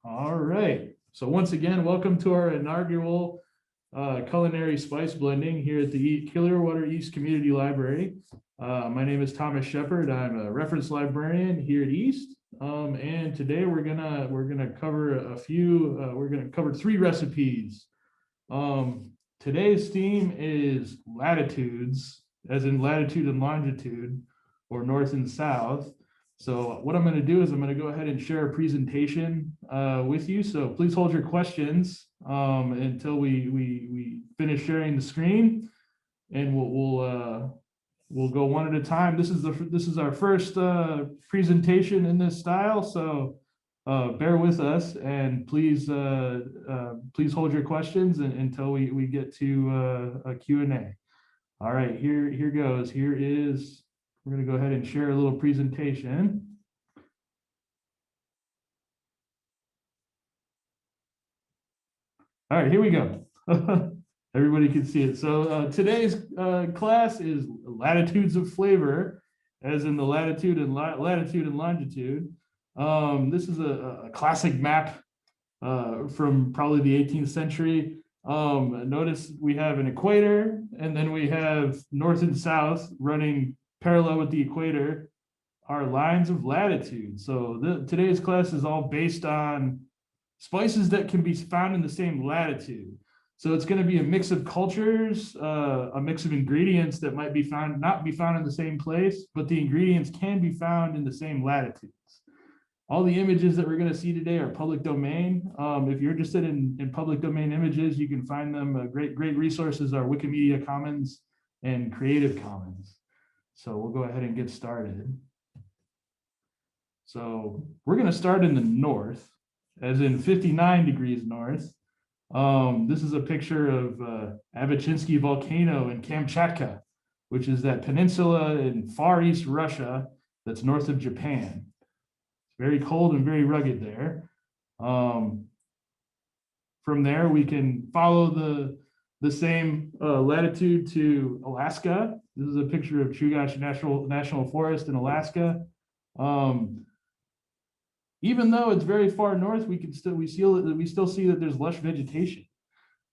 All right. So once again, welcome to our inaugural culinary spice blending here at the Clearwater East Community Library. My name is Thomas Shepard. I'm a reference librarian here at East. And today we're gonna cover three recipes. Today's theme is latitudes, as in latitude and longitude, or north and south. So what I'm going to do is I'm going to go ahead and share a presentation with you. So please hold your questions until we finish sharing the screen, and we'll go one at a time. This is our first presentation in this style, so bear with us, and please hold your questions until we get to a Q&A. All right, here goes. We're going to go ahead and share a little presentation. All right, here we go. Everybody can see it. So today's class is latitudes of flavor, as in the latitude and longitude. This is a classic map from probably the 18th century. Notice we have an equator, and then we have north and south running parallel with the equator are lines of latitude. So today's class is all based on spices that can be found in the same latitude. So it's going to be a mix of cultures, a mix of ingredients that might not be found in the same place, but the ingredients can be found in the same latitudes. All the images that we're going to see today are public domain. If you're interested in public domain images, you can find them. Great resources are Wikimedia Commons and Creative Commons. So we'll go ahead and get started. So we're going to start in the north, as in 59 degrees north. This is a picture of Abachinsky volcano in Kamchatka, which is that peninsula in Far East Russia that's north of Japan. It's very cold and very rugged there. From there, we can follow the same latitude to Alaska. This is a picture of Chugach National Forest in Alaska. Even though it's very far north, we still see that there's lush vegetation,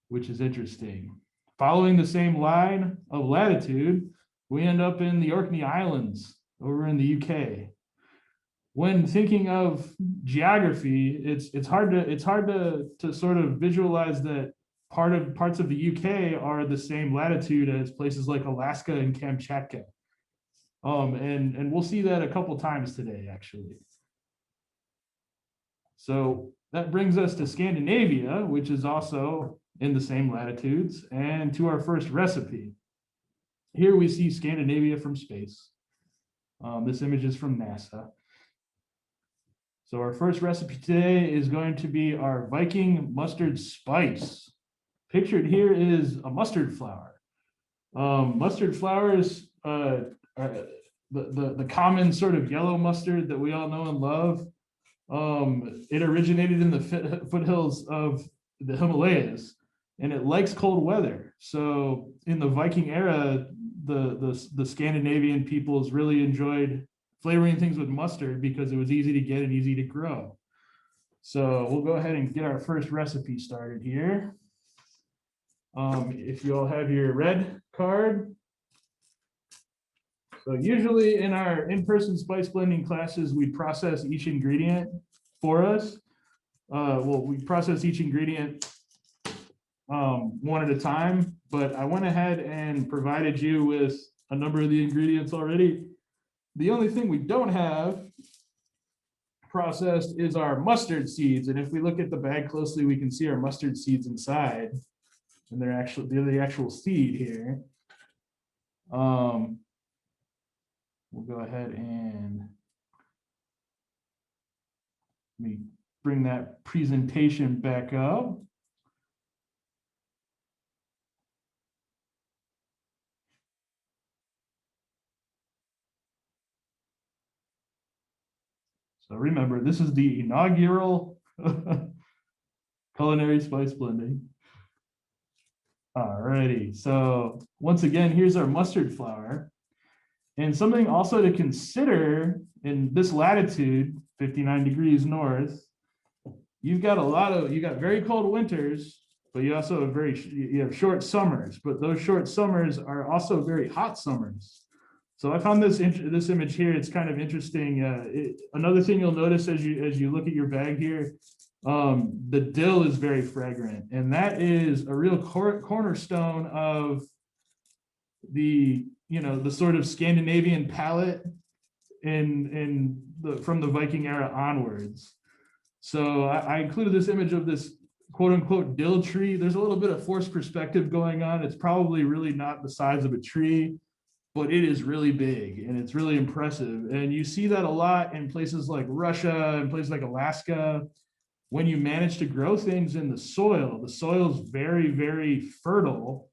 which is interesting. Following the same line of latitude, we end up in the Orkney Islands over in the UK. When thinking of geography, it's hard to sort of visualize that parts of the UK are the same latitude as places like Alaska and Kamchatka. And we'll see that a couple times today, actually. So that brings us to Scandinavia, which is also in the same latitudes, and to our first recipe. Here we see Scandinavia from space. This image is from NASA. So our first recipe today is going to be our Viking mustard spice. Pictured here is a mustard flower. Mustard flowers are the common sort of yellow mustard that we all know and love. It originated in the foothills of the Himalayas, and it likes cold weather. So in the Viking era, the Scandinavian peoples really enjoyed flavoring things with mustard because it was easy to get and easy to grow. So we'll go ahead and get our first recipe started here. If you all have your red card. So usually in our in-person spice blending classes, we process each ingredient for us. We process each ingredient one at a time, but I went ahead and provided you with a number of the ingredients already. The only thing we don't have processed is our mustard seeds. And if we look at the bag closely, we can see our mustard seeds inside. And they're the actual seed here. We'll go ahead and let me bring that presentation back up. So remember, this is the inaugural culinary spice blending. Alrighty, so once again, here's our mustard flower. And something also to consider in this latitude, 59 degrees north, you've got you got very cold winters, but you also you have short summers, but those short summers are also very hot summers. So I found this image here. It's kind of interesting. Another thing you'll notice as you look at your bag here, the dill is very fragrant, and that is a real cornerstone of the the sort of Scandinavian palate from the Viking era onwards. So I included this image of this quote unquote dill tree. There's a little bit of forced perspective going on. It's probably really not the size of a tree, but it is really big and it's really impressive. And you see that a lot in places like Russia and places like Alaska. When you manage to grow things in the soil is very, very fertile.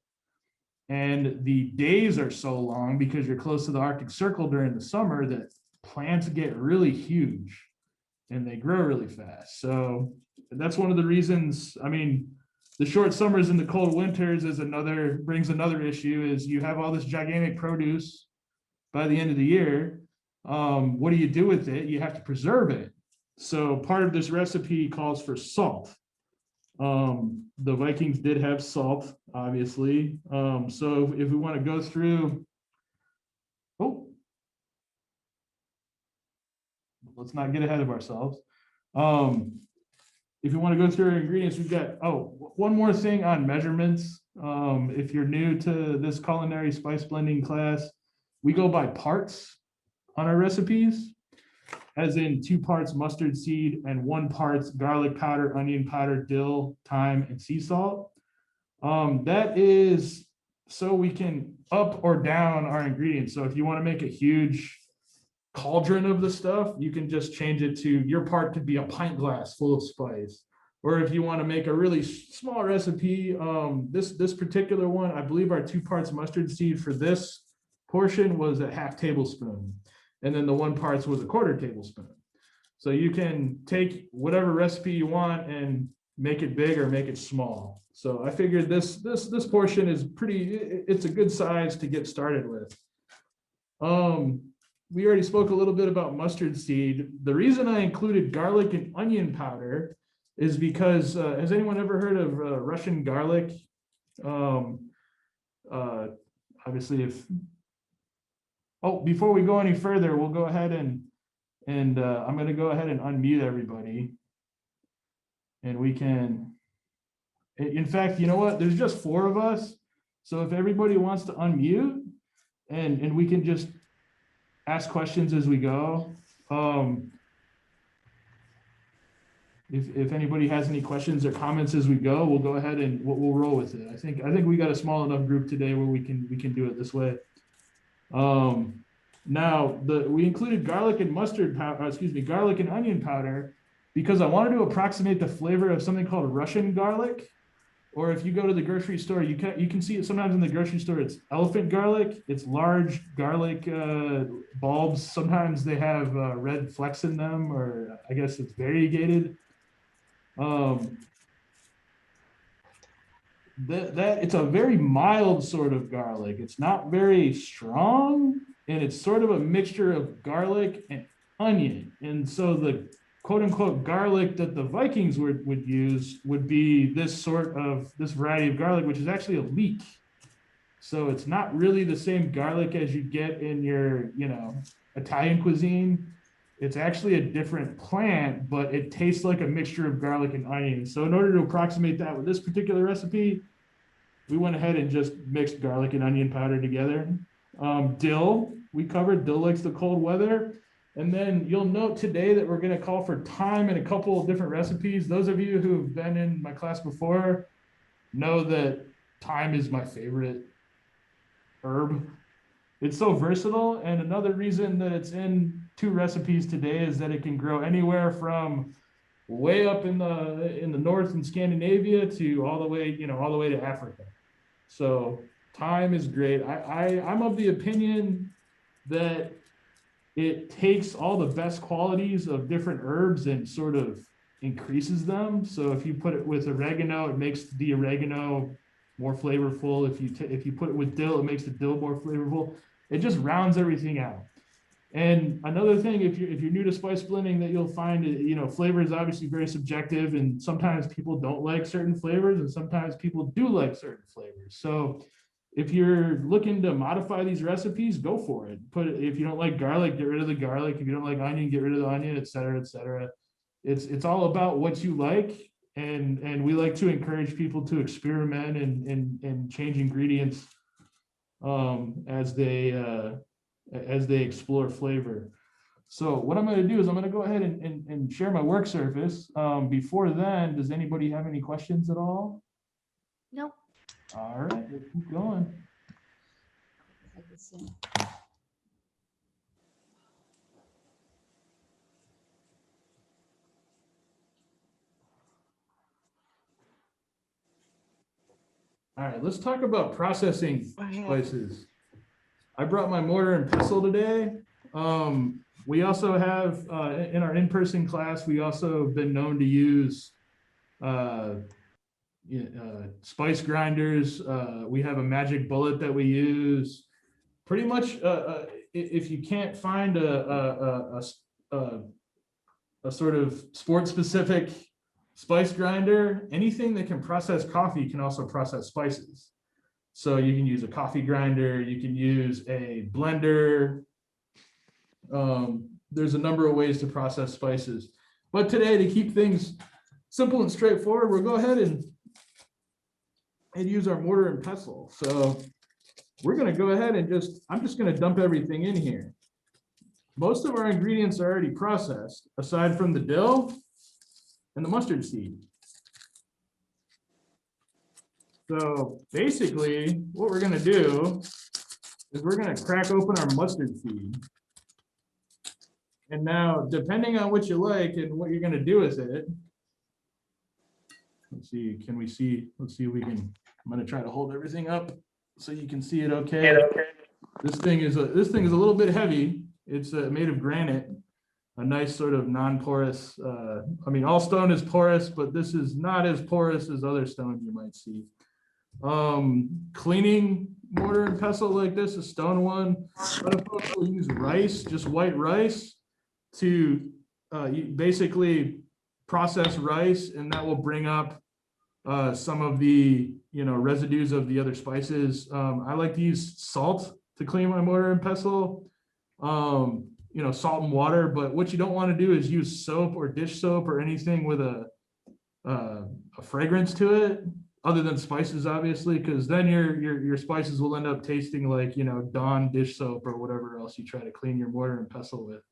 And the days are so long because you're close to the Arctic Circle during the summer that plants get really huge and they grow really fast. So that's one of the reasons. I mean, the short summers and the cold winters brings another issue, is you have all this gigantic produce by the end of the year. What do you do with it? You have to preserve it. So part of this recipe calls for salt. The Vikings did have salt, obviously. So if we want to go through, let's not get ahead of ourselves. If you want to go through our ingredients, we've got, one more thing on measurements. If you're new to this culinary spice blending class, we go by parts on our recipes, as in 2 parts mustard seed and 1 part garlic powder, onion powder, dill, thyme, and sea salt. That is so we can up or down our ingredients. So if you want to make a huge cauldron of the stuff, you can just change it to your part to be a pint glass full of spice. Or if you want to make a really small recipe, this particular one, I believe our 2 parts mustard seed for this portion was a ½ tablespoon. And then the 1 part was a ¼ tablespoon. So you can take whatever recipe you want and make it big or make it small. So I figured this portion is it's a good size to get started with. We already spoke a little bit about mustard seed. The reason I included garlic and onion powder is because, has anyone ever heard of Russian garlic? Obviously, before we go any further, we'll go ahead and I'm going to go ahead and unmute everybody. And we can, in fact, you know what? There's just 4 of us. So if everybody wants to unmute and we can just ask questions as we go. If anybody has any questions or comments as we go, we'll go ahead and we'll roll with it. I think we got a small enough group today where we can do it this way. Now we included garlic and garlic and onion powder because I wanted to approximate the flavor of something called Russian garlic. Or if you go to the grocery store, you can see it sometimes in the grocery store. It's elephant garlic. It's large garlic bulbs. Sometimes they have red flecks in them, or I guess it's variegated. It's a very mild sort of garlic. It's not very strong, and it's sort of a mixture of garlic and onion. And so the quote unquote garlic that the Vikings would use would be this variety of garlic, which is actually a leek. So it's not really the same garlic as you get in your, Italian cuisine. It's actually a different plant, but it tastes like a mixture of garlic and onion. So in order to approximate that with this particular recipe, we went ahead and just mixed garlic and onion powder together. Dill, we covered. Dill likes the cold weather. And then you'll note today that we're going to call for thyme in a couple of different recipes. Those of you who've been in my class before know that thyme is my favorite herb. It's so versatile. And another reason that it's in 2 recipes today is that it can grow anywhere from way up in the north in Scandinavia to all the way to Africa. So thyme is great. I'm of the opinion that it takes all the best qualities of different herbs and sort of increases them. So if you put it with oregano, it makes the oregano more flavorful. If you put it with dill, it makes the dill more flavorful. It just rounds everything out. And another thing, if you're new to spice blending, that you'll find, flavor is obviously very subjective, and sometimes people don't like certain flavors, and sometimes people do like certain flavors. So if you're looking to modify these recipes, go for it. If you don't like garlic, get rid of the garlic. If you don't like onion, get rid of the onion, et cetera, et cetera. It's all about what you like, and we like to encourage people to experiment and change ingredients as they explore flavor. So what I'm going to do is I'm going to go ahead and share my work surface. Before then, does anybody have any questions at all? Nope. All right, we'll keep going. All right, let's talk about processing spices. I brought my mortar and pestle today. We also have, in our in-person class, we also have been known to use spice grinders. We have a magic bullet that we use. Pretty much, if you can't find a sort of sport-specific spice grinder, anything that can process coffee can also process spices. So you can use a coffee grinder, you can use a blender. There's a number of ways to process spices. But today, to keep things simple and straightforward, we'll go ahead and use our mortar and pestle. So we're going to go ahead and I'm just going to dump everything in here. Most of our ingredients are already processed, aside from the dill and the mustard seed. So basically, what we're going to do is we're going to crack open our mustard seed. And now, depending on what you like and what you're going to do with it, let's see, can we see? Let's see if we can. I'm going to try to hold everything up so you can see it okay. This thing is a little bit heavy. It's made of granite, a nice sort of non-porous. I mean, all stone is porous, but this is not as porous as other stones you might see. Cleaning mortar and pestle like this, a stone one. A lot of folks will use rice, just white rice, to basically process rice, and that will bring up some of the residues of the other spices. I like to use salt to clean my mortar and pestle. Salt and water, but what you don't want to do is use soap or dish soap or anything with a fragrance to it, other than spices, obviously, because then your spices will end up tasting like Dawn dish soap or whatever else you try to clean your mortar and pestle with.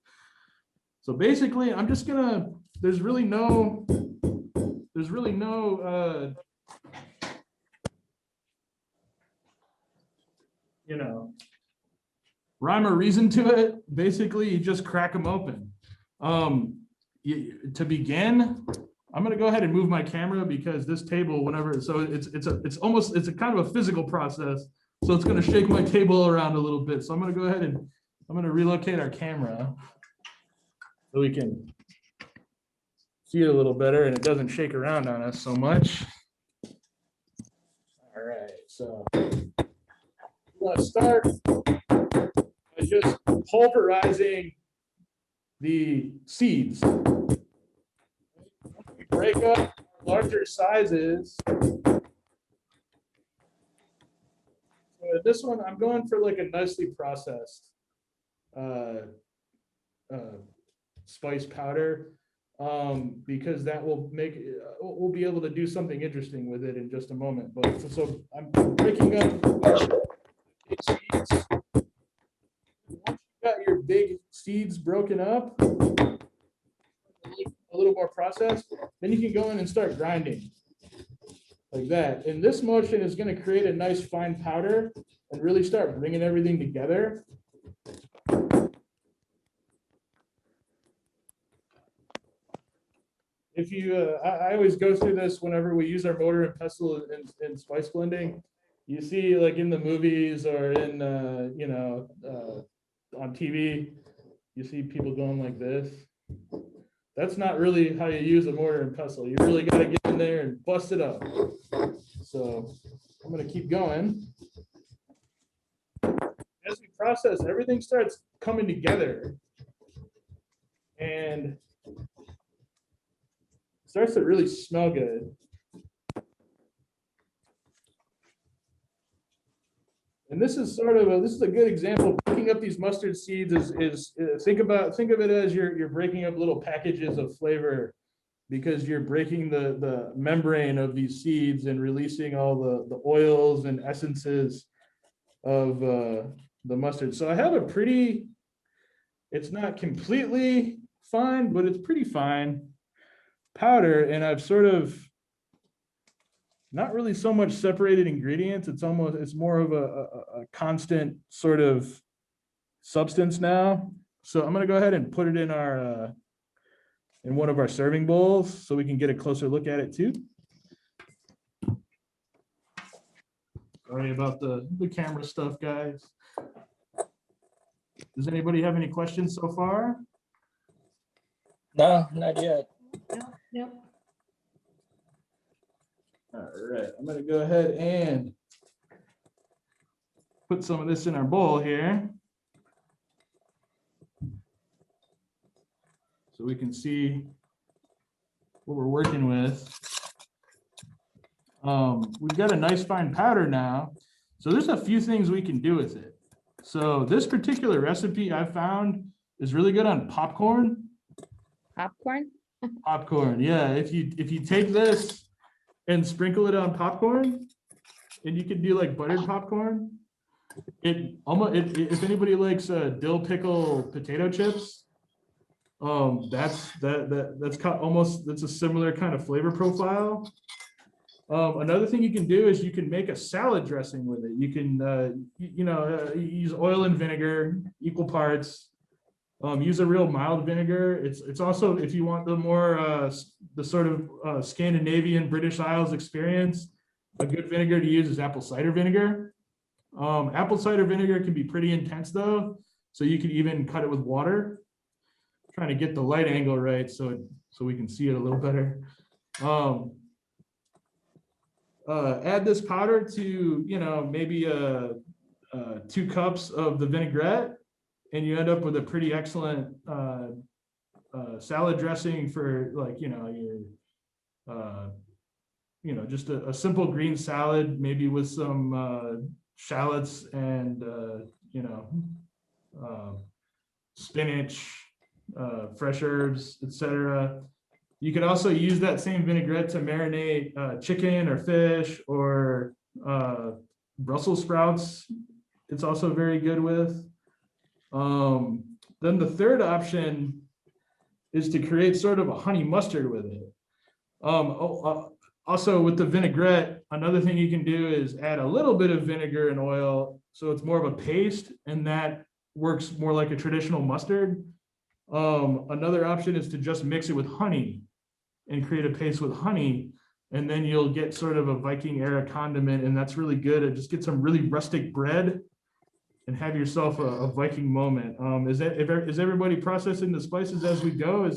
So basically, I'm just gonna. There's really no rhyme or reason to it. Basically, you just crack them open. To begin, I'm going to go ahead and move my camera because this table, it's a kind of a physical process. So it's going to shake my table around a little bit. So I'm going to go ahead and I'm going to relocate our camera so we can see it a little better and it doesn't shake around on us so much. All right, so I'm going to start by just pulverizing the seeds. We break up larger sizes. So this one, I'm going for like a nicely processed spice powder, because that will make we'll be able to do something interesting with it in just a moment. But so I'm breaking up big seeds. Once you got your big seeds broken up, a little more processed, then you can go in and start grinding like that. And this motion is going to create a nice fine powder and really start bringing everything together. If you, I always go through this whenever we use our mortar and pestle in spice blending. You see, like in the movies or in, on TV, you see people going like this. That's not really how you use a mortar and pestle. You really got to get in there and bust it up. So I'm going to keep going. As we process, everything starts coming together and starts to really smell good. And this is sort of this is a good example. Breaking up these mustard seeds is think of it as you're breaking up little packages of flavor, because you're breaking the membrane of these seeds and releasing all the oils and essences of the mustard. So I have a pretty, it's not completely fine, but it's pretty fine powder, and I've sort of not really so much separated ingredients. It's more of a constant sort of substance now. So I'm going to go ahead and put it in our in one of our serving bowls so we can get a closer look at it too. Sorry about the camera stuff, guys. Does anybody have any questions so far? No, not yet. No. All right, I'm gonna go ahead and put some of this in our bowl here, so we can see what we're working with. We've got a nice fine powder now. So there's a few things we can do with it. So this particular recipe I found is really good on popcorn. Popcorn? Popcorn, yeah. If you take this and sprinkle it on popcorn, and you can do like buttered popcorn. If anybody likes dill pickle potato chips, that's a similar kind of flavor profile. Another thing you can do is you can make a salad dressing with it. You can use oil and vinegar equal parts. Use a real mild vinegar. It's also, if you want the more the sort of Scandinavian British Isles experience, a good vinegar to use is apple cider vinegar. Apple cider vinegar can be pretty intense though, so you could even cut it with water. I'm trying to get the light angle right so we can see it a little better. Add this powder to maybe 2 cups of the vinaigrette, and you end up with a pretty excellent salad dressing for your just a simple green salad, maybe with some shallots and spinach, fresh herbs, etc. You could also use that same vinaigrette to marinate chicken or fish or Brussels sprouts. It's also very good with. Then the third option is to create sort of a honey mustard with it. Also with the vinaigrette, another thing you can do is add a little bit of vinegar and oil, so it's more of a paste, and that works more like a traditional mustard. Another option is to just mix it with honey and create a paste with honey, and then you'll get sort of a Viking era condiment, and that's really good. It just gets some really rustic bread and have yourself a Viking moment. Is everybody processing the spices as we go?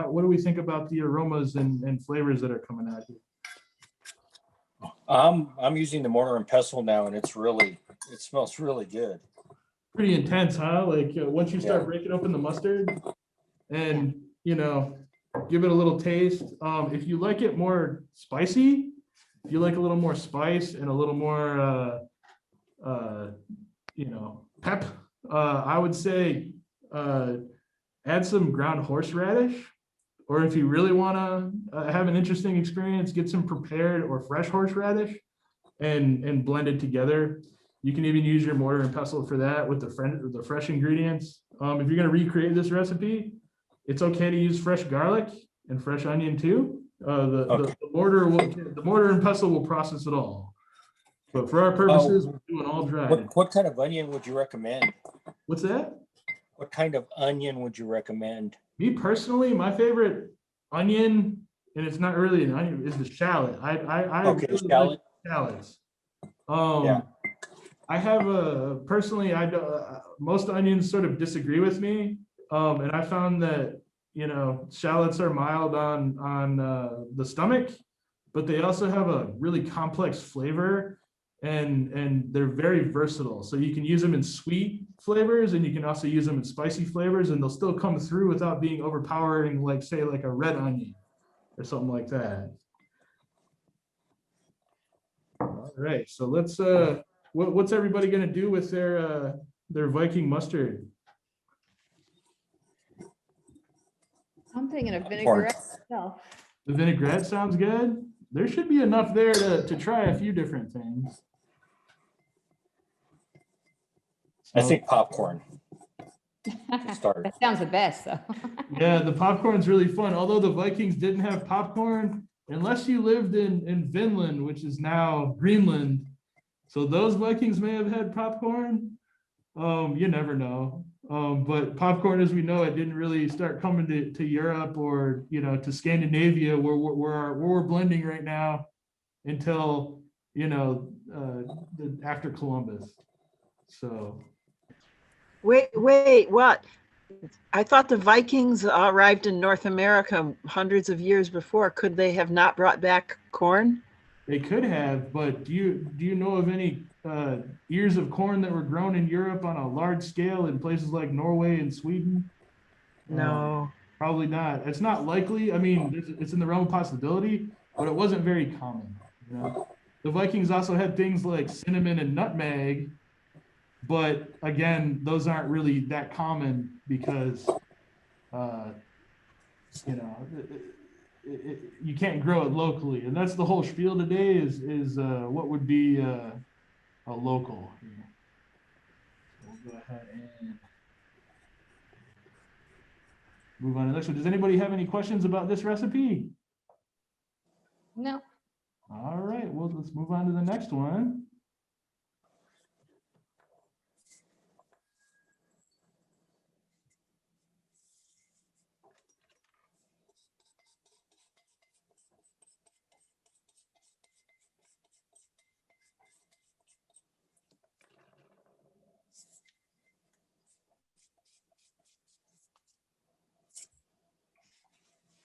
What do we think about the aromas and flavors that are coming out here? I'm using the mortar and pestle now, and it smells really good. Pretty intense, huh? Like once you start breaking open the mustard and give it a little taste. If you like it more spicy, if you like a little more spice and a little more pep, I would say add some ground horseradish. Or if you really want to have an interesting experience, get some prepared or fresh horseradish and blend it together. You can even use your mortar and pestle for that with the fresh ingredients. If you're going to recreate this recipe, it's okay to use fresh garlic and fresh onion too. The mortar and pestle will process it all. But for our purposes, we're doing all dry. What kind of onion would you recommend? What's that? What kind of onion would you recommend? Me personally, my favorite onion, and it's not really an onion, is the shallot. I Okay, really shallot. like shallots. Yeah. I have personally, most onions sort of disagree with me, and I found that shallots are mild on the stomach, but they also have a really complex flavor, and they're very versatile. So you can use them in sweet flavors, and you can also use them in spicy flavors, and they'll still come through without being overpowering, like say like a red onion or something like that. All right, so let's what's everybody gonna do with their Viking mustard? I'm thinking of vinaigrette myself. The vinaigrette sounds good. There should be enough there to try a few different things. I So, think popcorn to start. That sounds the best, so. yeah, the popcorn's really fun. Although the Vikings didn't have popcorn, unless you lived in Finland, which is now Greenland. So those Vikings may have had popcorn. You never know. But popcorn, as we know, it didn't really start coming to Europe or, to Scandinavia where we're blending right now until, after Columbus. So. Wait, what? I thought the Vikings arrived in North America hundreds of years before. Could they have not brought back corn? They could have, but do you know of any ears of corn that were grown in Europe on a large scale in places like Norway and Sweden? No. Probably not. It's not likely. I mean, it's in the realm of possibility, but it wasn't very common. The Vikings also had things like cinnamon and nutmeg, but again, those aren't really that common because, you can't grow it locally, and that's the whole spiel today. Is what would be a local. So we'll go ahead and move on to the next one. Does anybody have any questions about this recipe? No. All right, well, let's move on to the next one.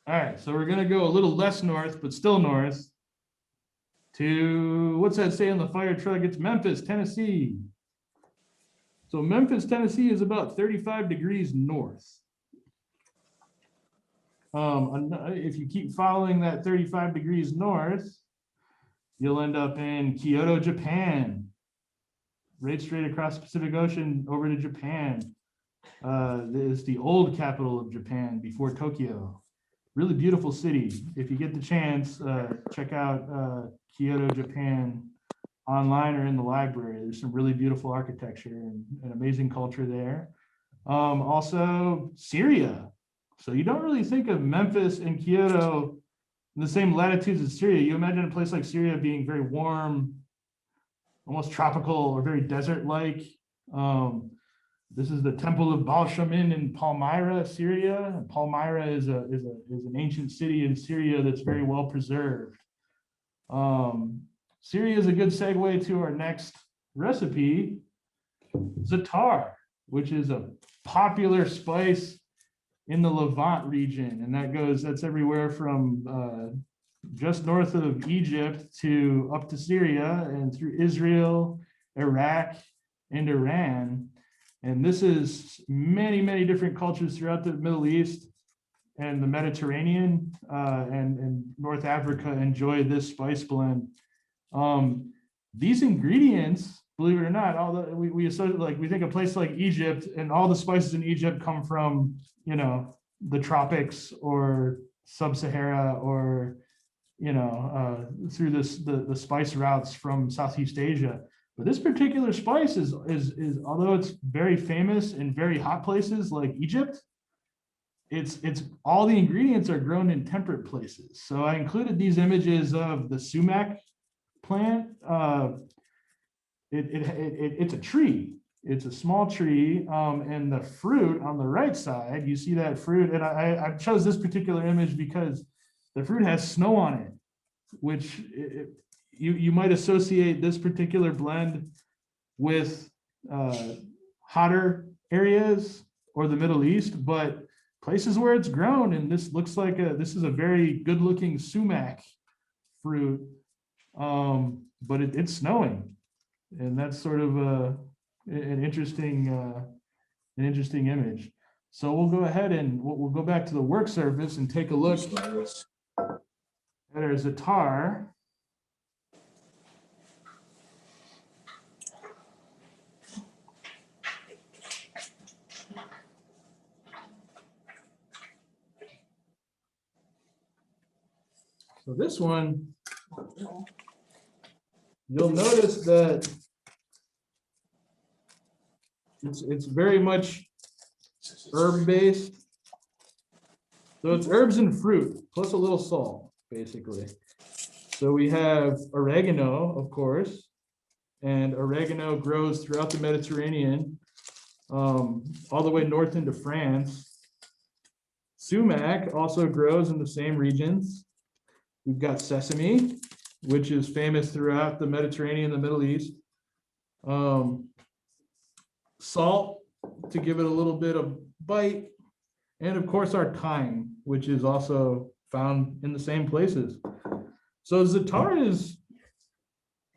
All right, so we're gonna go a little less north, but still north to, what's that say on the fire truck? It's Memphis, Tennessee. So Memphis, Tennessee is about 35 degrees north. If you keep following that 35 degrees north, you'll end up in Kyoto, Japan, right straight across the Pacific Ocean over to Japan. It's the old capital of Japan before Tokyo. Really beautiful city. If you get the chance, check out Kyoto, Japan online or in the library. There's some really beautiful architecture and an amazing culture there. Also Syria. So you don't really think of Memphis and Kyoto in the same latitudes as Syria. You imagine a place like Syria being very warm, almost tropical or very desert-like. This is the Temple of Baal Shamin in Palmyra, Syria. Palmyra is an ancient city in Syria that's very well preserved. Syria is a good segue to our next recipe, za'atar, which is a popular spice in the Levant region, and that's everywhere from just north of Egypt to up to Syria and through Israel, Iraq, and Iran. And this is many different cultures throughout the Middle East and the Mediterranean and North Africa enjoy this spice blend. These ingredients, believe it or not, although we associate, like, we think a place like Egypt and all the spices in Egypt come from, the tropics or sub-Sahara or, through the spice routes from Southeast Asia. But this particular spice is although it's very famous in very hot places like Egypt, it's all the ingredients are grown in temperate places. So I included these images of the sumac plant. It's a tree. It's a small tree, and the fruit on the right side, you see that fruit, and I chose this particular image because the fruit has snow on it, which you might associate this particular blend with hotter areas or the Middle East, but places where it's grown, and this looks like this is a very good looking sumac fruit, but it's snowing. And that's sort of an interesting image. So we'll go ahead and we'll go back to the work surface and take a look at our za'atar. So this one, you'll notice that it's very much herb based. So it's herbs and fruit plus a little salt, basically. So we have oregano, of course, and oregano grows throughout the Mediterranean, all the way north into France. Sumac also grows in the same regions. We've got sesame, which is famous throughout the Mediterranean, the Middle East. Salt to give it a little bit of bite. And of course our thyme, which is also found in the same places. So za'atar is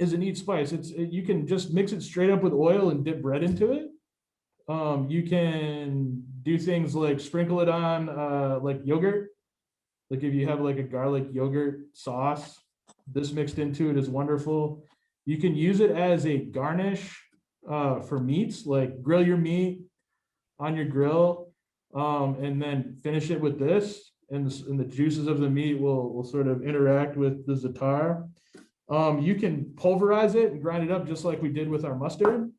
a neat spice. You can just mix it straight up with oil and dip bread into it. You can do things like sprinkle it on like yogurt. Like if you have like a garlic yogurt sauce, this mixed into it is wonderful. You can use it as a garnish for meats, like grill your meat on your grill, and then finish it with this, and the juices of the meat will sort of interact with the za'atar. You can pulverize it and grind it up just like we did with our mustard,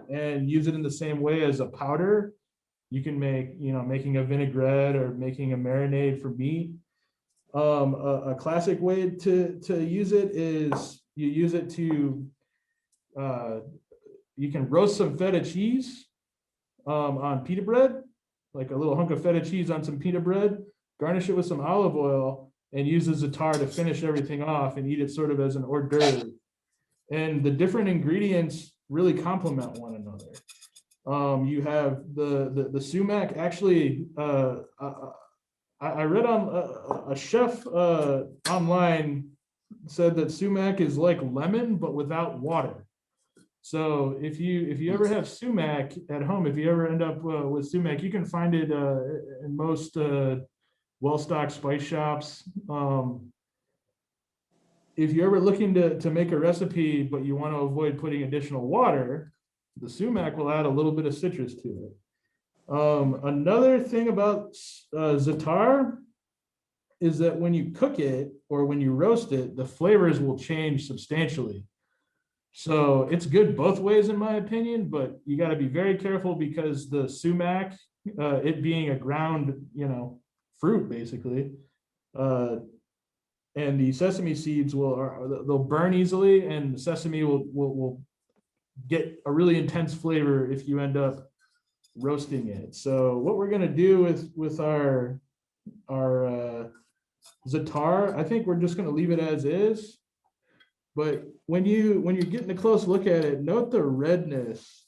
and use it in the same way as a powder. You can make, making a vinaigrette or making a marinade for meat. A classic way to use it is you use it to, you can roast some feta cheese on pita bread, like a little hunk of feta cheese on some pita bread, garnish it with some olive oil, and use the za'atar to finish everything off and eat it sort of as an hors d'oeuvre. And the different ingredients really complement one another. You have the sumac. Actually, I read on a chef online said that sumac is like lemon but without water. So if you ever have sumac at home, if you ever end up with sumac, you can find it in most well-stocked spice shops. If you're ever looking to make a recipe but you want to avoid putting additional water, the sumac will add a little bit of citrus to it. Another thing about za'atar is that when you cook it or when you roast it, the flavors will change substantially. So it's good both ways in my opinion, but you got to be very careful because the sumac, it being a ground, fruit basically, and the sesame seeds they'll burn easily, and the sesame will get a really intense flavor if you end up roasting it. So what we're gonna do with our za'atar, I think we're just gonna leave it as is. But when you're getting a close look at it, note the redness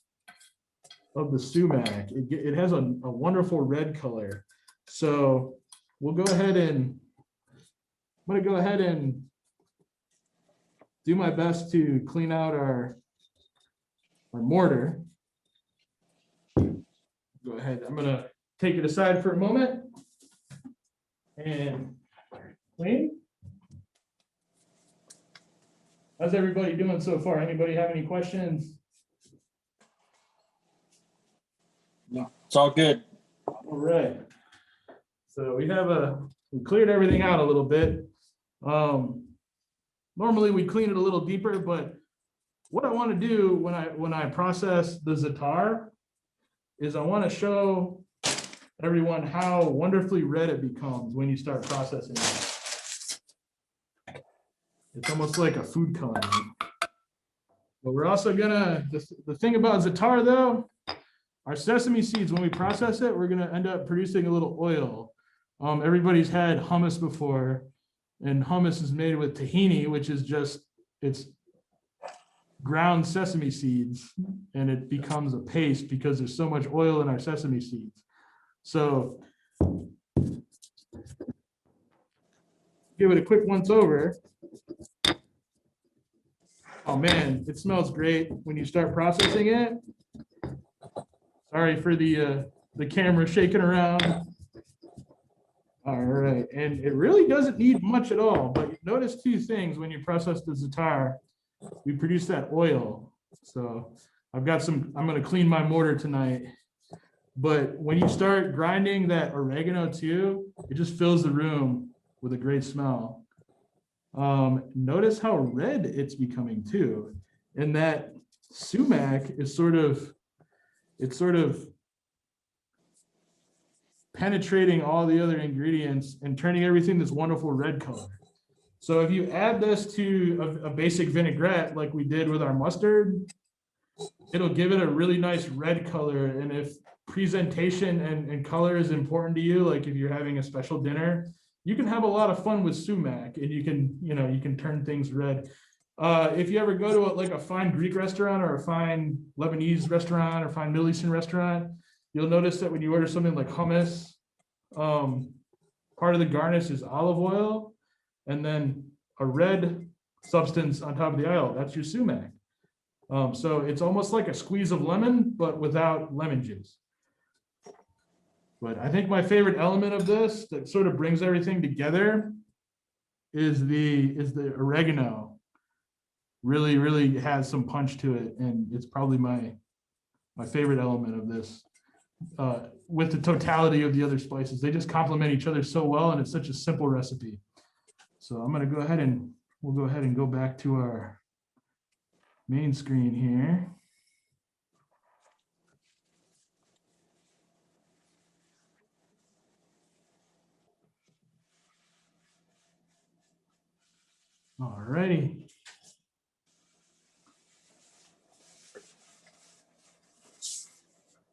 of the sumac. It has a wonderful red color. So we'll go ahead and I'm gonna go ahead and do my best to clean out our mortar. Go ahead. I'm gonna take it aside for a moment and clean. How's everybody doing so far? Anybody have any questions? No, it's all good. All right. So we cleared everything out a little bit. Normally we clean it a little deeper, but what I want to do when I process the za'atar is I want to show everyone how wonderfully red it becomes when you start processing it. It's almost like a food coloring. But we're also gonna, the thing about za'atar though, our sesame seeds, when we process it, we're gonna end up producing a little oil. Everybody's had hummus before, and hummus is made with tahini, which is it's ground sesame seeds, and it becomes a paste because there's so much oil in our sesame seeds. So give it a quick once over. Oh man, it smells great when you start processing it. Sorry for the camera shaking around. All right, and it really doesn't need much at all, but you notice two things when you process the za'atar. We produce that oil. So I'm gonna clean my mortar tonight. But when you start grinding that oregano too, it just fills the room with a great smell. Notice how red it's becoming too. And that sumac is sort of penetrating all the other ingredients and turning everything this wonderful red color. So if you add this to a basic vinaigrette like we did with our mustard, it'll give it a really nice red color. And if presentation and color is important to you, like if you're having a special dinner, you can have a lot of fun with sumac, and you can turn things red. If you ever go to like a fine Greek restaurant or a fine Lebanese restaurant or fine Middle Eastern restaurant, you'll notice that when you order something like hummus, part of the garnish is olive oil, and then a red substance on top of the oil. That's your sumac. So it's almost like a squeeze of lemon, but without lemon juice. But I think my favorite element of this that sort of brings everything together is the oregano. Really, really has some punch to it, and it's probably my favorite element of this. With the totality of the other spices, they just complement each other so well, and it's such a simple recipe. So I'm going to go ahead and we'll go ahead and go back to our main screen here. All righty.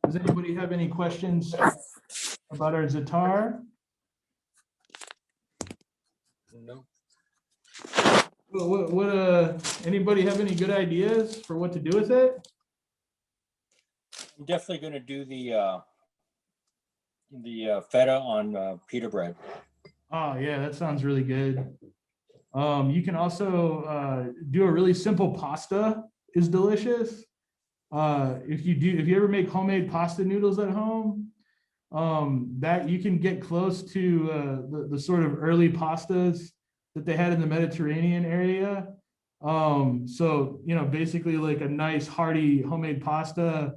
Does anybody have any questions about our za'atar? No. Anybody have any good ideas for what to do with it? I'm definitely going to do the feta on pita bread. Oh yeah, that sounds really good. You can also do a really simple pasta is delicious. If you ever make homemade pasta noodles at home, that you can get close to the sort of early pastas that they had in the Mediterranean area. So basically like a nice hearty homemade pasta.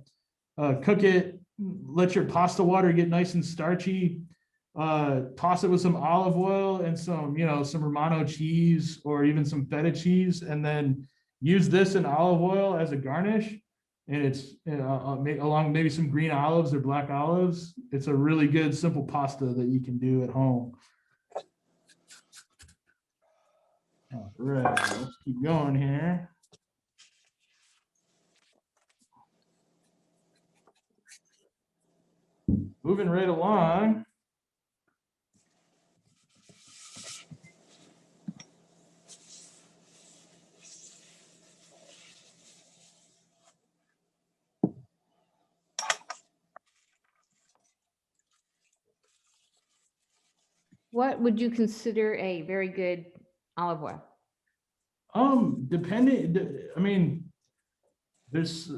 Cook it, let your pasta water get nice and starchy. Toss it with some olive oil and some Romano cheese or even some feta cheese, and then use this in olive oil as a garnish. And it's along maybe some green olives or black olives. It's a really good simple pasta that you can do at home. All right, let's keep going here. Moving right along. What would you consider a very good olive oil? I mean, there's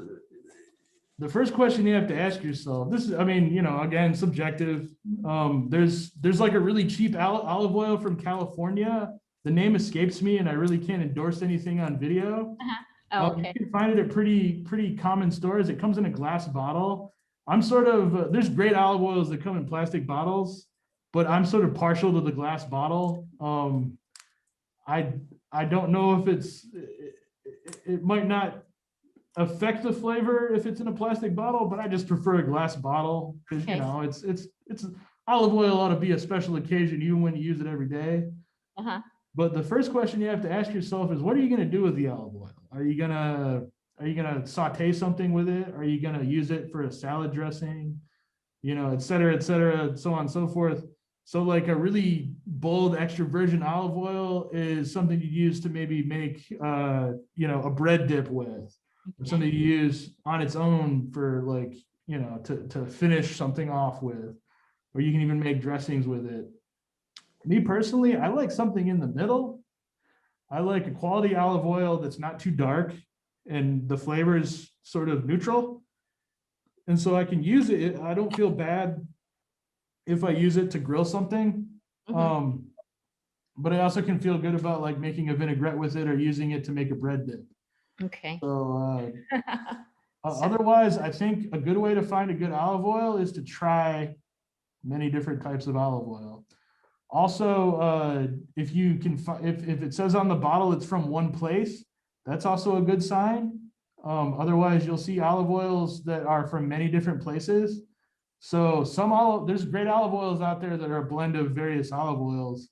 the first question you have to ask yourself. This is, again, subjective. There's like a really cheap olive oil from California. The name escapes me, and I really can't endorse anything on video. Oh, okay. You can find it at pretty common stores. It comes in a glass bottle. I'm sort of there's great olive oils that come in plastic bottles, but I'm sort of partial to the glass bottle. I don't know if it might not affect the flavor if it's in a plastic bottle, but I just prefer a glass bottle because Okay. it's olive oil ought to be a special occasion even when you use it every day. Uh-huh. But the first question you have to ask yourself is, what are you going to do with the olive oil? Are you gonna saute something with it? Are you gonna use it for a salad dressing? Et cetera, so on and so forth. So like a really bold extra virgin olive oil is something you use to maybe make a bread dip with, or something you use on its own for like to finish something off with, or you can even make dressings with it. Me personally, I like something in the middle. I like a quality olive oil that's not too dark and the flavor is sort of neutral. And so I can use it. I don't feel bad if I use it to grill something. Mhm. But I also can feel good about like making a vinaigrette with it or using it to make a bread dip. Okay. So So- otherwise, I think a good way to find a good olive oil is to try many different types of olive oil. Also, if you can, if it says on the bottle it's from one place, that's also a good sign. Otherwise, you'll see olive oils that are from many different places. So there's great olive oils out there that are a blend of various olive oils.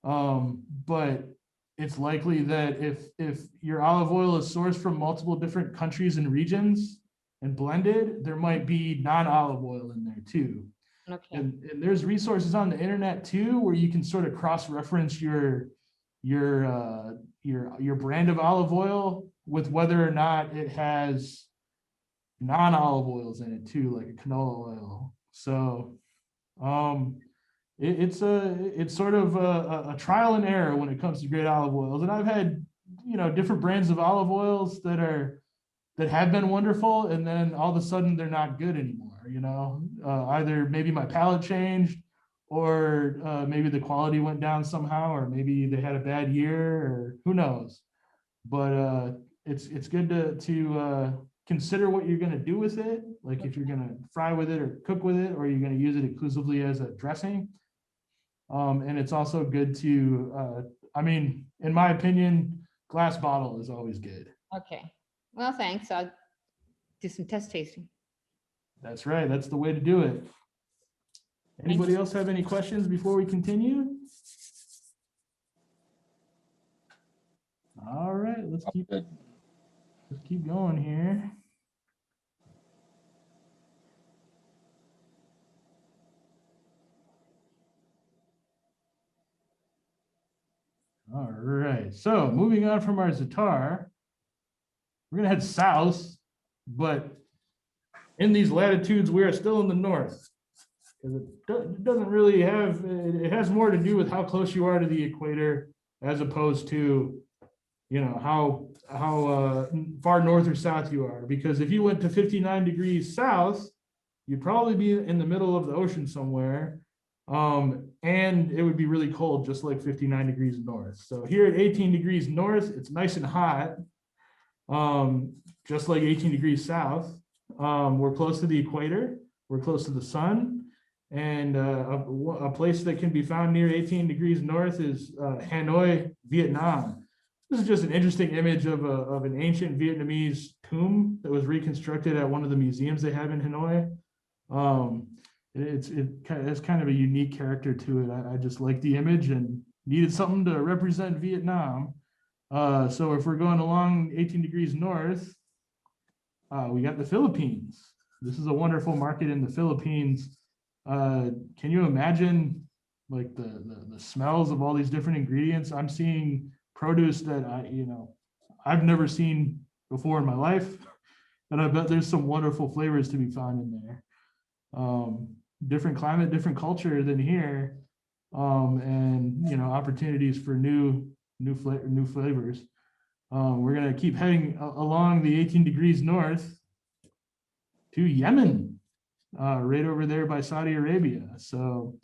But it's likely that if your olive oil is sourced from multiple different countries and regions and blended, there might be non-olive oil in there too. Okay. And there's resources on the internet too where you can sort of cross-reference your brand of olive oil with whether or not it has non-olive oils in it too, like a canola oil. So it's sort of a trial and error when it comes to great olive oils. And I've had, different brands of olive oils that have been wonderful, and then all of a sudden they're not good anymore. Either maybe my palate changed, or maybe the quality went down somehow, or maybe they had a bad year, or who knows. But it's good to consider what you're going to do with it, like if you're going to fry with it or cook with it, or you're going to use it exclusively as a dressing. And it's also good to, in my opinion, glass bottle is always good. Okay. Well, thanks. I'll do some test tasting. That's right. That's the way to do it. Anybody else have any questions before we continue? All right, let's keep going here. All right, so moving on from our za'atar, we're gonna head south, but in these latitudes, we are still in the north. Because it doesn't really have, it has more to do with how close you are to the equator as opposed to, how far north or south you are. Because if you went to 59 degrees south, you'd probably be in the middle of the ocean somewhere. And it would be really cold, just like 59 degrees north. So here at 18 degrees north, it's nice and hot, just like 18 degrees south. We're close to the equator, we're close to the sun. And a place that can be found near 18 degrees north is Hanoi, Vietnam. This is just an interesting image of an ancient Vietnamese tomb that was reconstructed at one of the museums they have in Hanoi. It has kind of a unique character to it. I just like the image and needed something to represent Vietnam. So if we're going along 18 degrees north, we got the Philippines. This is a wonderful market in the Philippines. Can you imagine like the smells of all these different ingredients? I'm seeing produce that I've never seen before in my life. And I bet there's some wonderful flavors to be found in there. Different climate, different culture than here. And opportunities for new flavors. We're gonna keep heading along the 18 degrees north to Yemen, right over there by Saudi Arabia. So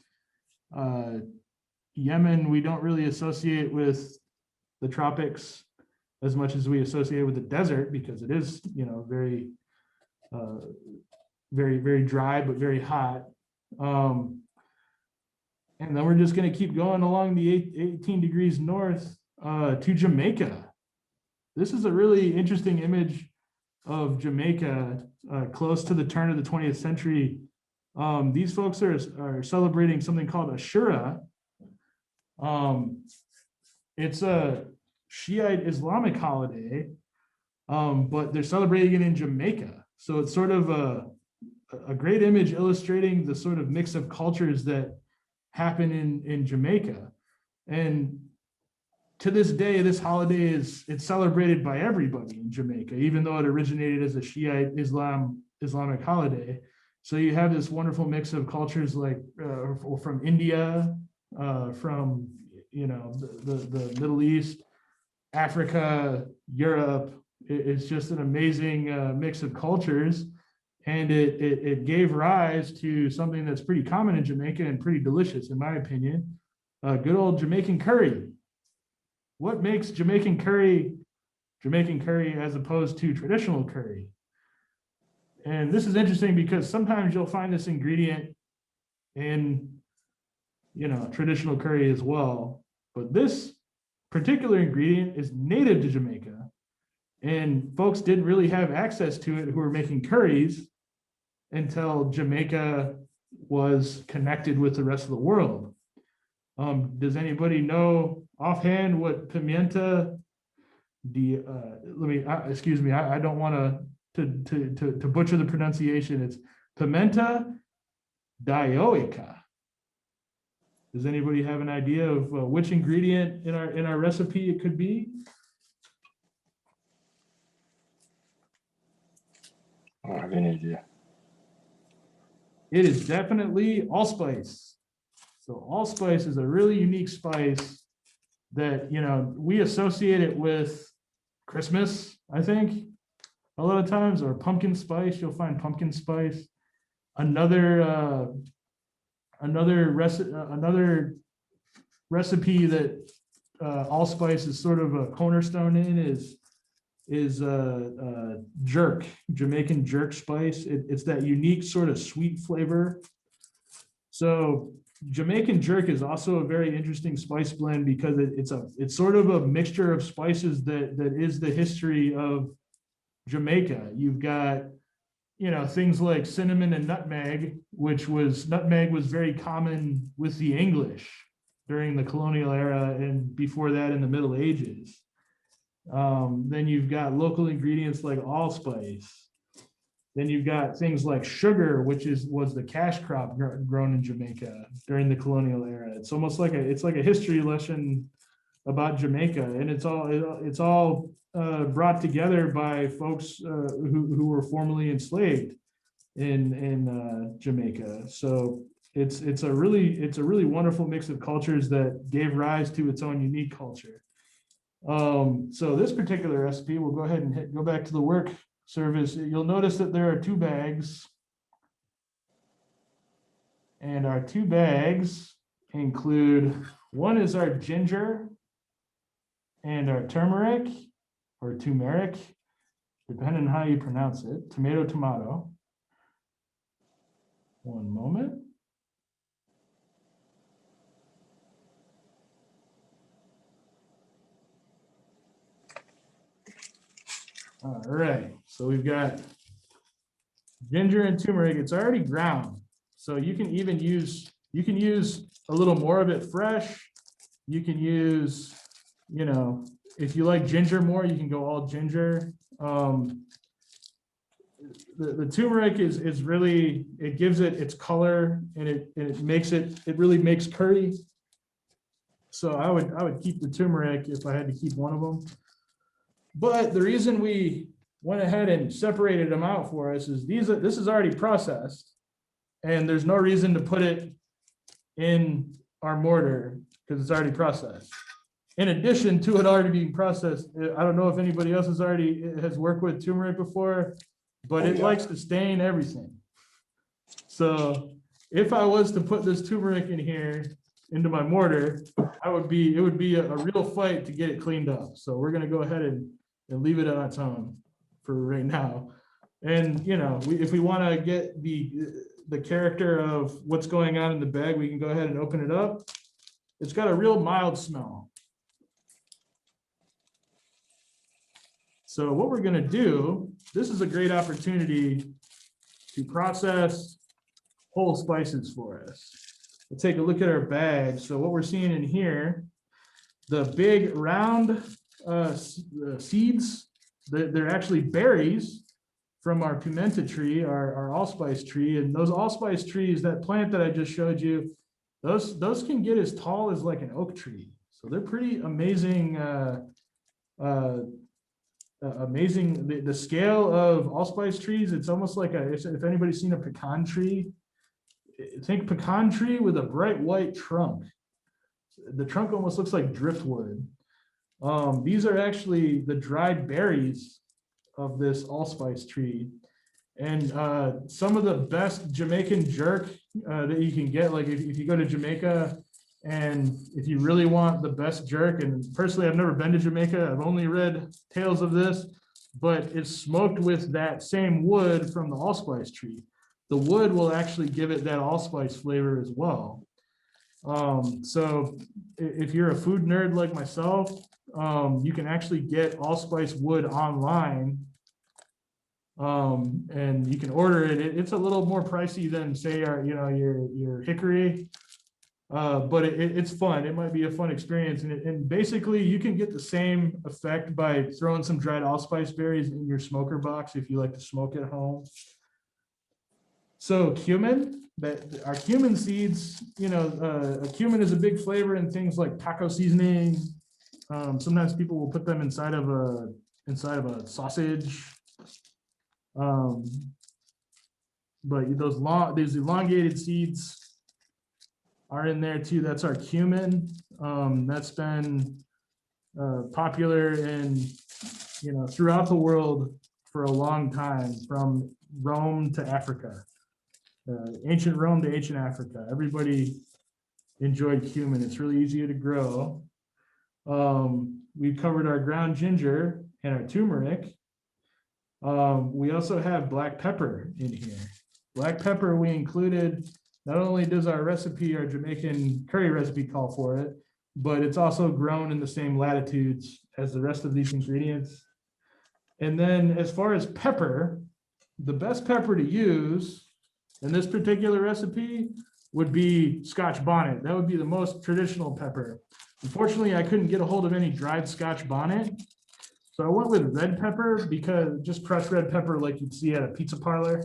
Yemen, we don't really associate with the tropics as much as we associate with the desert, because it is, very, very dry, but very hot. And then we're just going to keep going along the 18 degrees north to Jamaica. This is a really interesting image of Jamaica, close to the turn of the 20th century. These folks are celebrating something called Ashura. It's a Shiite Islamic holiday, but they're celebrating it in Jamaica. So it's sort of a great image illustrating the sort of mix of cultures that happen in Jamaica. And to this day, this holiday it's celebrated by everybody in Jamaica, even though it originated as a Shiite Islamic holiday. So you have this wonderful mix of cultures, like from India, from the Middle East, Africa, Europe. It's just an amazing mix of cultures. And it gave rise to something that's pretty common in Jamaica and pretty delicious, in my opinion. Good old Jamaican curry. What makes Jamaican curry as opposed to traditional curry? And this is interesting because sometimes you'll find this ingredient in, traditional curry as well. But this particular ingredient is native to Jamaica, and folks didn't really have access to it who were making curries until Jamaica was connected with the rest of the world. Does anybody know offhand what pimienta? Excuse me. I don't want to butcher the pronunciation. It's pimenta dioica. Does anybody have an idea of which ingredient in our recipe it could be? I don't have any idea. It is definitely allspice. So allspice is a really unique spice that, we associate it with Christmas, I think, a lot of times, or pumpkin spice. You'll find pumpkin spice. Another recipe that allspice is sort of a cornerstone in is jerk, Jamaican jerk spice. It's that unique sort of sweet flavor. So Jamaican jerk is also a very interesting spice blend because it's sort of a mixture of spices that is the history of Jamaica. You've got, things like cinnamon and nutmeg, nutmeg was very common with the English during the colonial era and before that in the Middle Ages. Then you've got local ingredients like allspice. Then you've got things like sugar, which was the cash crop grown in Jamaica during the colonial era. It's almost like a history lesson about Jamaica, and it's all brought together by folks who were formerly enslaved in Jamaica. So it's a really wonderful mix of cultures that gave rise to its own unique culture. So this particular recipe, we'll go ahead and go back to the work service. You'll notice that there are 2 bags, and our 2 bags include, one is our ginger and our turmeric or turmeric, depending on how you pronounce it, tomato. One moment. All right, so we've got ginger and turmeric. It's already ground, so you can use a little more of it fresh. You can use, if you like ginger more, you can go all ginger. The turmeric is really, it gives it its color, and it really makes curry. So I would keep the turmeric if I had to keep one of them. But the reason we went ahead and separated them out for us is this is already processed, and there's no reason to put it in our mortar because it's already processed. In addition to it already being processed, I don't know if anybody else has worked with turmeric before, but it likes to stain everything. So if I was to put this turmeric in here into my mortar, it would be a real fight to get it cleaned up. So we're going to go ahead and leave it on its own for right now. And if we want to get the character of what's going on in the bag, we can go ahead and open it up. It's got a real mild smell. So what we're going to do, this is a great opportunity to process whole spices for us. Let's take a look at our bag. So what we're seeing in here, the big round seeds, they're actually berries from our pimenta tree, our allspice tree. And those allspice trees, that plant that I just showed you, those can get as tall as like an oak tree. So they're pretty amazing. The scale of allspice trees, it's almost like if anybody's seen a pecan tree, think pecan tree with a bright white trunk. The trunk almost looks like driftwood. These are actually the dried berries of this allspice tree. And some of the best Jamaican jerk that you can get, like if you go to Jamaica and if you really want the best jerk, and personally, I've never been to Jamaica, I've only read tales of this, but it's smoked with that same wood from the allspice tree. The wood will actually give it that allspice flavor as well. So if you're a food nerd like myself, you can actually get allspice wood online. And you can order it. It's a little more pricey than say your hickory, but it's fun. It might be a fun experience, and basically you can get the same effect by throwing some dried allspice berries in your smoker box if you like to smoke at home. So cumin, our cumin seeds, cumin is a big flavor in things like taco seasoning. Sometimes people will put them inside of a sausage. But these elongated seeds are in there too. That's our cumin. That's been popular throughout the world for a long time, from Rome to Africa, ancient Rome to ancient Africa. Everybody enjoyed cumin. It's really easy to grow. We've covered our ground ginger and our turmeric. We also have black pepper in here. Black pepper we included, not only does our recipe, our Jamaican curry recipe call for it, but it's also grown in the same latitudes as the rest of these ingredients. And then as far as pepper, the best pepper to use in this particular recipe would be Scotch bonnet. That would be the most traditional pepper. Unfortunately, I couldn't get a hold of any dried Scotch bonnet. So I went with red pepper, because just crushed red pepper like you'd see at a pizza parlor.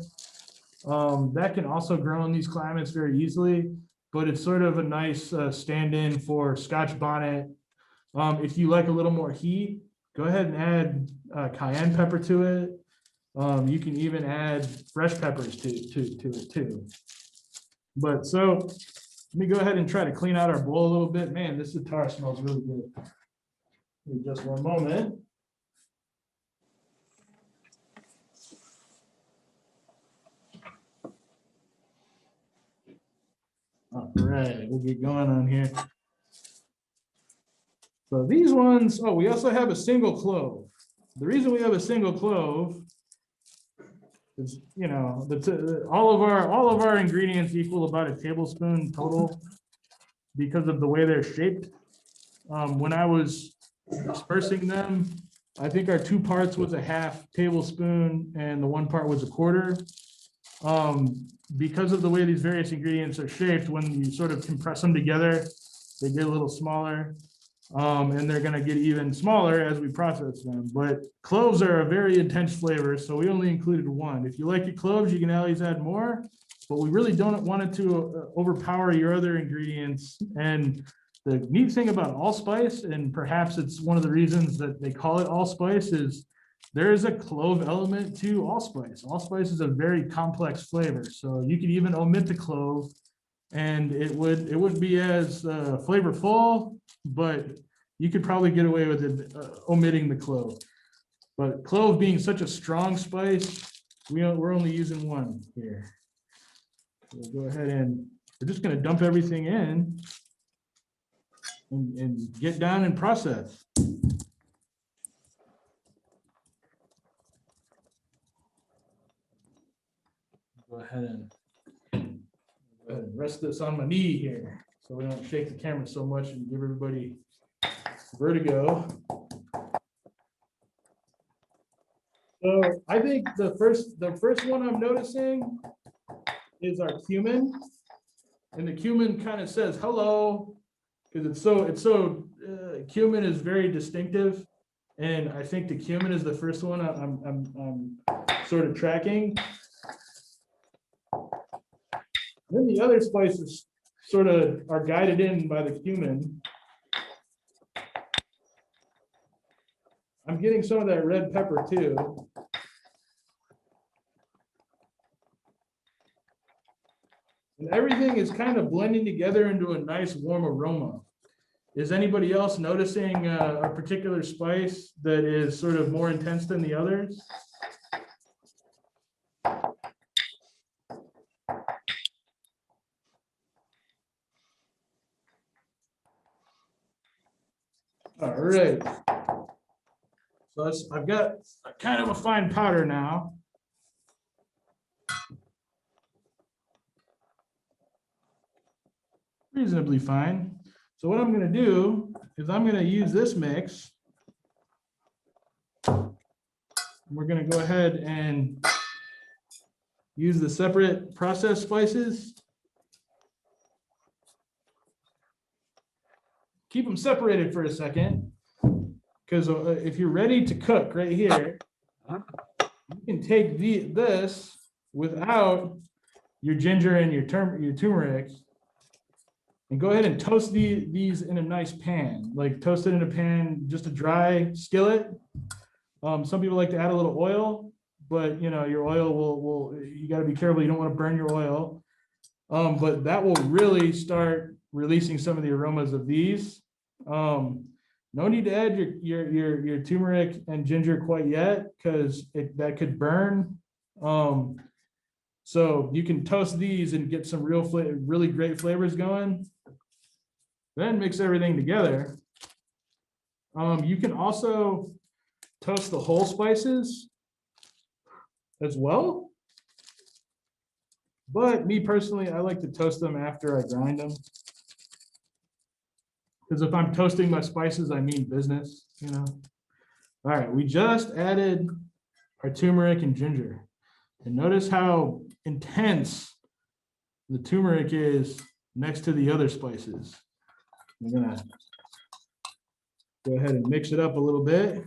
That can also grow in these climates very easily, but it's sort of a nice stand-in for Scotch bonnet. If you like a little more heat, go ahead and add cayenne pepper to it. You can even add fresh peppers to it too. But so let me go ahead and try to clean out our bowl a little bit. Man, this guitar smells really good. Give me just one moment. All right, we'll get going on here. So these ones, we also have a single clove. The reason we have a single clove is, all of our ingredients equal about a tablespoon total because of the way they're shaped. When I was dispersing them, I think our 2 parts was a half tablespoon and the 1 part was a quarter. Because of the way these various ingredients are shaped, when you sort of compress them together, they get a little smaller, and they're going to get even smaller as we process them. But cloves are a very intense flavor, so we only included 1. If you like your cloves, you can always add more, but we really don't want it to overpower your other ingredients. And the neat thing about allspice, and perhaps it's one of the reasons that they call it allspice, is there is a clove element to allspice. Allspice is a very complex flavor, so you could even omit the clove, and it would be as flavorful, but you could probably get away with it omitting the clove. But clove being such a strong spice, we're only using 1 here. So we'll go ahead and we're just going to dump everything in and get down and process. Go ahead and rest this on my knee here so we don't shake the camera so much and give everybody vertigo. So I think the first one I'm noticing is our cumin, and the cumin kind of says hello, because cumin is very distinctive, and I think the cumin is the first one I'm sort of tracking. Then the other spices sort of are guided in by the cumin. I'm getting some of that red pepper too. And everything is kind of blending together into a nice warm aroma. Is anybody else noticing a particular spice that is sort of more intense than the others? All right. So I've got kind of a fine powder now. Reasonably fine. So what I'm going to do is I'm going to use this mix. We're going to go ahead and use the separate processed spices. Keep them separated for a second, because if you're ready to cook right here, you can take this without your ginger and your turmeric, and go ahead and toast these in a nice pan, like toast it in a pan, just a dry skillet. Some people like to add a little oil, but your oil will you got to be careful. You don't want to burn your oil. But that will really start releasing some of the aromas of these. No need to add your turmeric and ginger quite yet, because that could burn. So you can toast these and get some really great flavors going. Then mix everything together. You can also toast the whole spices as well. But me personally, I like to toast them after I grind them. Because if I'm toasting my spices, I mean business, All right, we just added our turmeric and ginger. And notice how intense the turmeric is next to the other spices. I'm gonna go ahead and mix it up a little bit.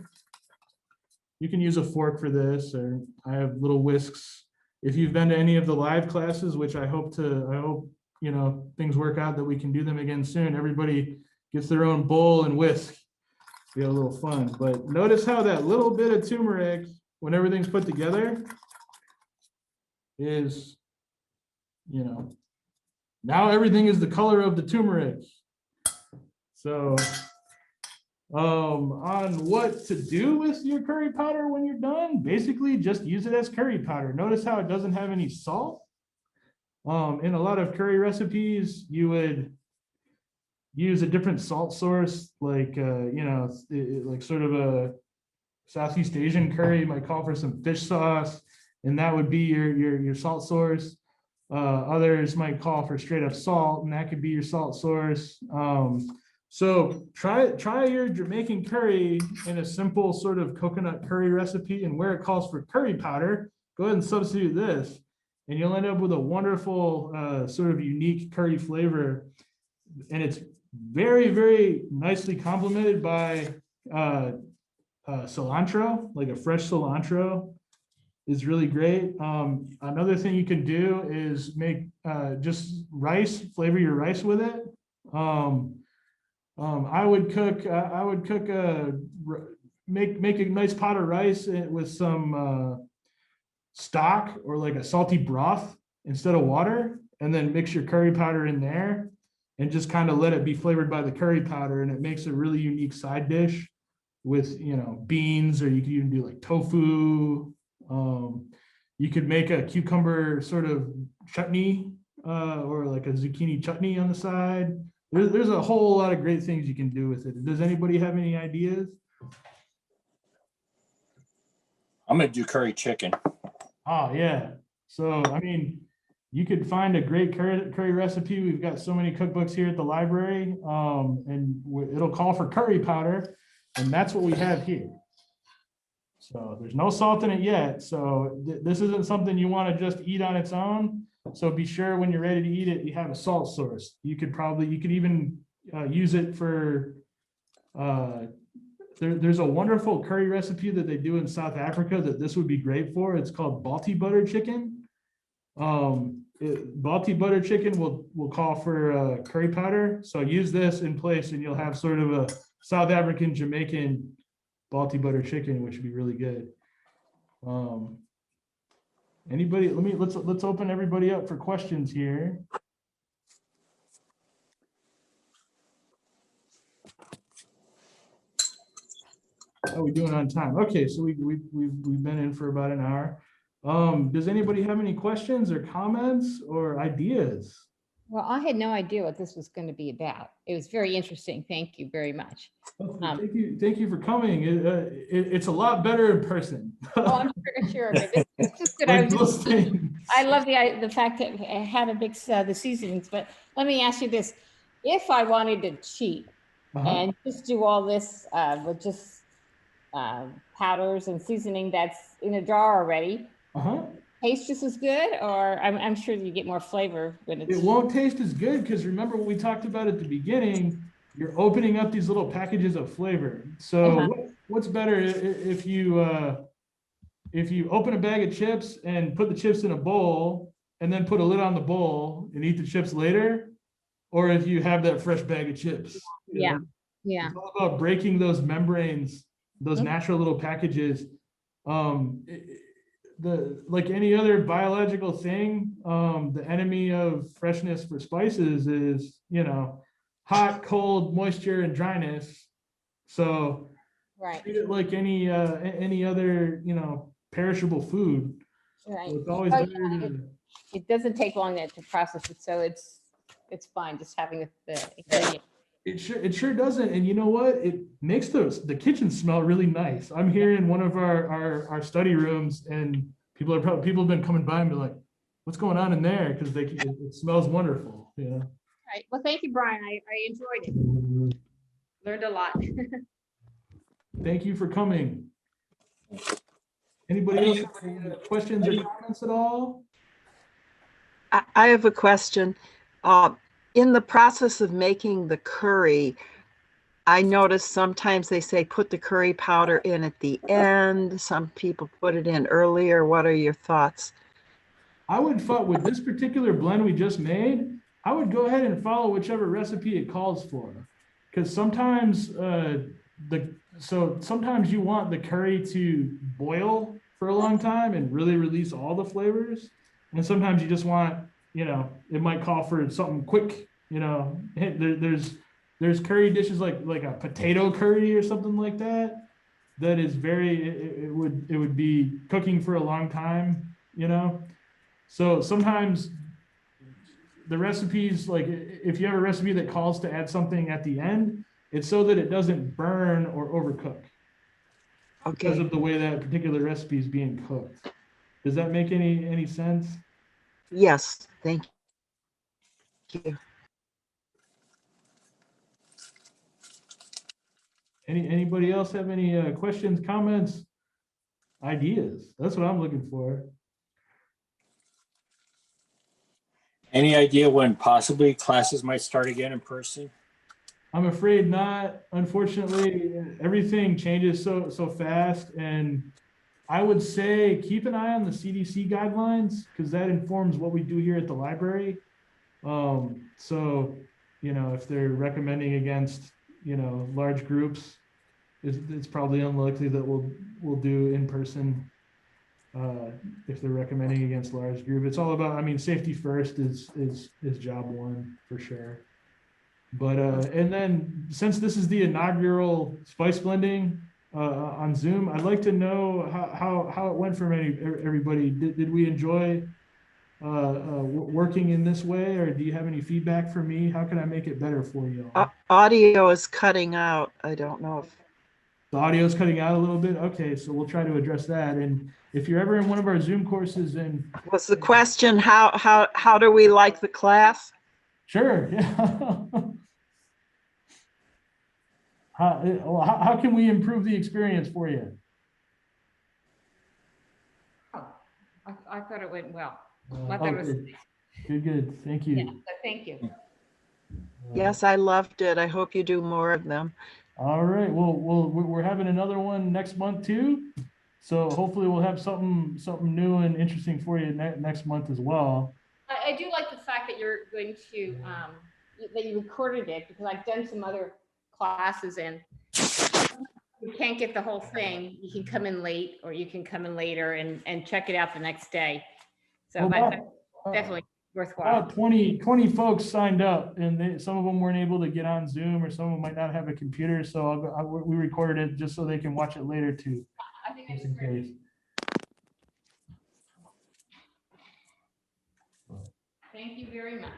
You can use a fork for this, or I have little whisks. If you've been to any of the live classes, which I hope things work out that we can do them again soon. Everybody gets their own bowl and whisk. We have a little fun. But notice how that little bit of turmeric, when everything's put together, is, now everything is the color of the turmeric. So on what to do with your curry powder when you're done, basically just use it as curry powder. Notice how it doesn't have any salt. In a lot of curry recipes, you would use a different salt source, like like sort of a Southeast Asian curry might call for some fish sauce, and that would be your salt source. Others might call for straight up salt, and that could be your salt source. So try your Jamaican curry in a simple sort of coconut curry recipe, and where it calls for curry powder, go ahead and substitute this, and you'll end up with a wonderful sort of unique curry flavor. And it's very, very nicely complemented by cilantro, like a fresh cilantro is really great. Another thing you can do is make just rice, flavor your rice with it. I would cook make a nice pot of rice with some stock or like a salty broth instead of water, and then mix your curry powder in there and just kind of let it be flavored by the curry powder, and it makes a really unique side dish with beans, or you could even do like tofu. You could make a cucumber sort of chutney or like a zucchini chutney on the side. There's a whole lot of great things you can do with it. Does anybody have any ideas? I'm gonna do curry chicken. Oh yeah. So I mean, you could find a great curry recipe. We've got so many cookbooks here at the library, and it'll call for curry powder, and that's what we have here. So there's no salt in it yet. So this isn't something you want to just eat on its own. So be sure when you're ready to eat it, you have a salt source. You could even use it for, there's a wonderful curry recipe that they do in South Africa that this would be great for. It's called balti butter chicken. Balti butter chicken will call for curry powder. So use this in place and you'll have sort of a South African Jamaican balti butter chicken, which would be really good. Anybody, let's open everybody up for questions here. How we doing on time? Okay, so we've been in for about an hour. Does anybody have any questions or comments or ideas? Well, I had no idea what this was going to be about. It was very interesting. Thank you very much. Thank you for coming. It's a lot better in person. Oh, I'm sure. But it's just that Like those things. I love the fact that I had to mix the seasonings. But let me ask you this: if I wanted to cheat Uh-huh. and just do all this with just powders and seasoning that's in a jar already, Uh-huh. taste just as good, or I'm sure you get more flavor when it's. It won't taste as good because remember what we talked about at the beginning, you're opening up these little packages of flavor. So what's better if you open a bag of chips and put the chips in a bowl and then put a lid on the bowl and eat the chips later, or if you have that fresh bag of chips? You know? Yeah. It's all about breaking those membranes, those natural little packages. Like any other biological thing, the enemy of freshness for spices is, hot, cold, moisture, and dryness. So Right. treat it like any other, perishable food. Right. So it's always Oh, better yeah, to. it doesn't take long to process it, so it's fine just having the ingredient. It sure doesn't. And you know what? It makes the kitchen smell really nice. I'm here in one of our study rooms and people have been coming by and be like, what's going on in there? Because it smells wonderful, Right. Well, thank you, Brian. I enjoyed it. Learned a lot. Thank you for coming. Anybody else have any questions or comments at all? I have a question. In the process of making the curry, I noticed sometimes they say put the curry powder in at the end. Some people put it in earlier. What are your thoughts? I would with this particular blend we just made, I would go ahead and follow whichever recipe it calls for. Because sometimes sometimes you want the curry to boil for a long time and really release all the flavors. And sometimes you just want, it might call for something quick, there's curry dishes like a potato curry or something like that. That is it would be cooking for a long time, So sometimes the recipes, like if you have a recipe that calls to add something at the end, it's so that it doesn't burn or overcook. Because Okay. of the way that particular recipe is being cooked. Does that make any sense? Yes, thank you. Anybody else have any questions, comments, ideas? That's what I'm looking for. Any idea when possibly classes might start again in person? I'm afraid not. Unfortunately, everything changes so fast, and I would say keep an eye on the CDC guidelines because that informs what we do here at the library. So, if they're recommending against, large groups, it's probably unlikely that we'll do in person. If they're recommending against large group, it's all about, safety first is job one for sure. But and then since this is the inaugural spice blending on Zoom, I'd like to know how it went for everybody. Did we enjoy working in this way, or do you have any feedback for me? How can I make it better for you all? Audio is cutting out. I don't know if The audio is cutting out a little bit. Okay, so we'll try to address that. And if you're ever in one of our Zoom courses, and was the question how do we like the class? sure, yeah. How can we improve the experience for you? Oh, I thought it went well. I thought it was. Good. Thank you. Yeah, so thank you. Yes, I loved it. I hope you do more of them. All right. Well, we're having another one next month too. So hopefully we'll have something new and interesting for you next month as well. I do like the fact that you're going to that you recorded it because I've done some other classes and you can't get the whole thing. You can come in late or you can come in later and check it out the next day. So Well, definitely worthwhile. About 20 folks signed up, and some of them weren't able to get on Zoom, or some of them might not have a computer, so we recorded it just so they can watch it later too, I think just it's in great. case. Thank you very much.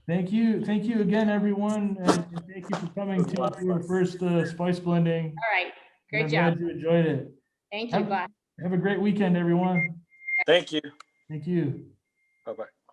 Thank you again, everyone, and thank you for coming to your first spice blending. All right, great I'm job. glad you enjoyed it. Thank you, bye. Have a great weekend, everyone. Thank you. Thank you. Bye-bye.